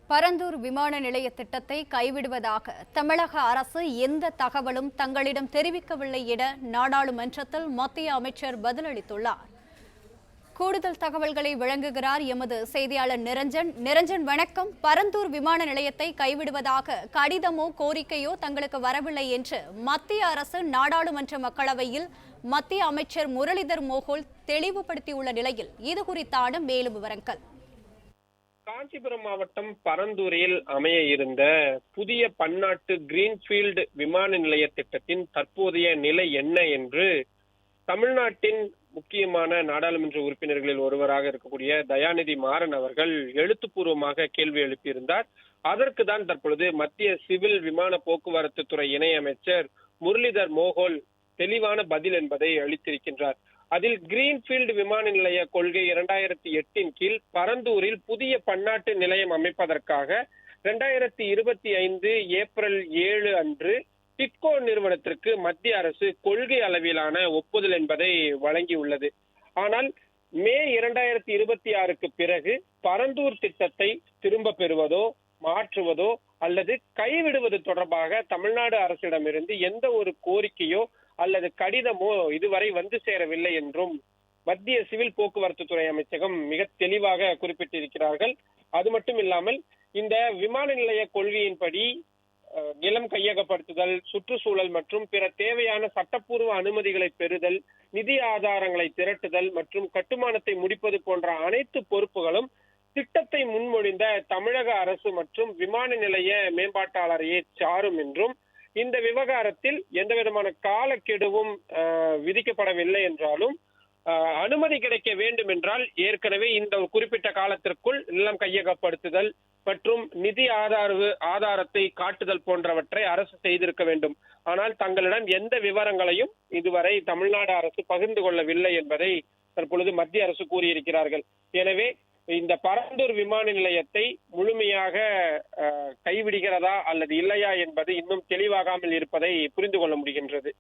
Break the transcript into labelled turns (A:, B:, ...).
A: பரந்தூர் விமான நிலைய திட்டத்தை கைவிடுவதாக தமிழக அரசு எந்த தகவலும் தங்களிடம் தெரிவிக்கவில்லை என நாடாளுமன்றத்தில் மத்திய அமைச்சர் பதிலளித்துள்ளார். கூடுதல் தகவல்களை வழங்குகிறார் எமது செய்தியாளர் நிரஞ்சன். நிரஞ்சன், வணக்கம். பரந்தூர் விமான நிலையத்தை கைவிடுவதாக கடிதமோ கோரிக்கையோ தங்களுக்கு வரவில்லை என்று மத்திய அரசு நாடாளுமன்ற மக்களவையில் மத்திய அமைச்சர் முரளிதர் மோகோல் தெளிவுபடுத்தியுள்ள நிலையில் இது குறித்தான மேலும் விவரங்கள்.
B: காஞ்சிபுரம் மாவட்டம் பரந்தூரில் அமைய இருந்த புதிய பன்னாட்டு கிரீன்ஃபீல்டு விமான நிலைய திட்டத்தின் தற்போதைய நிலை என்ன என்று தமிழ்நாட்டின் முக்கியமான நாடாளுமன்ற உறுப்பினர்களில் ஒருவராக இருக்கக்கூடிய தயாநிதி மாறன் அவர்கள் எழுத்துப்பூர்வமாக கேள்வி எழுப்பியிருந்தார். அதற்கு தான் தற்பொழுது மத்திய சிவில் விமான போக்குவரத்து துறை இணையமைச்சர் முரளிதர் மோகோல் தெளிவான பதில் என்பதை அளித்திருக்கின்றார். அதில் கிரீன்ஃபீல்டு விமான நிலைய கொள்கை 2008 கீழ் பரந்தூரில் புதிய பன்னாட்டு நிலையம் அமைப்பதற்காக 2025 ஏப்ரல் 7 அன்று டிட்கோ நிறுவனத்திற்கு மத்திய அரசு கொள்கை அளவிலான ஒப்புதல் என்பதை வழங்கியுள்ளது. ஆனால் மே 2026க்கு பிறகு பரந்தூர் திட்டத்தை திரும்ப பெறுவதோ மாற்றுவதோ அல்லது கைவிடுவது தொடர்பாக தமிழ்நாடு அரசிடமிருந்து எந்த ஒரு கோரிக்கையோ அல்லது கடிதமோ இதுவரை வந்து சேரவில்லை என்றும் மத்திய சிவில் போக்குவரத்து துறை அமைச்சகம் மிக தெளிவாக குறிப்பிட்டிருக்கிறார்கள். அது மட்டும் இல்லாமல் இந்த விமான நிலைய கொள்கையின்படி நிலம் கையகப்படுத்துதல், சுற்றுச்சூழல் மற்றும் பிற தேவையான சட்டப்பூர்வ அனுமதிகளை பெறுதல், நிதி ஆதாரங்களை திரட்டுதல் மற்றும் கட்டுமானத்தை முடிப்பது போன்ற அனைத்து பொறுப்புகளும் திட்டத்தை முன்மொழிந்த தமிழக அரசு மற்றும் விமான நிலைய மேம்பாட்டாளரையே சாரும் என்றும் இந்த விவகாரத்தில் எந்த விதமான காலக்கெடுவும் விதிக்கப்படவில்லை என்றாலும் அனுமதி கிடைக்க வேண்டும் என்றால் ஏற்கனவே இந்த குறிப்பிட்ட காலத்திற்குள் நிலம் கையகப்படுத்துதல் மற்றும் நிதி ஆதாரத்தை காட்டுதல் போன்றவற்றை அரசு செய்திருக்க வேண்டும். ஆனால் தங்களிடம் எந்த விவரங்களையும் இதுவரை தமிழ்நாடு அரசு பகிர்ந்து கொள்ளவில்லை என்பதை தற்பொழுது மத்திய அரசு கூறியிருக்கிறார்கள். எனவே இந்த பரந்தூர் விமான நிலையத்தை முழுமையாக கைவிடுகிறதா அல்லது இல்லையா என்பது இன்னும் தெளிவாகாமல் இருப்பதை புரிந்து கொள்ள முடிகின்றது.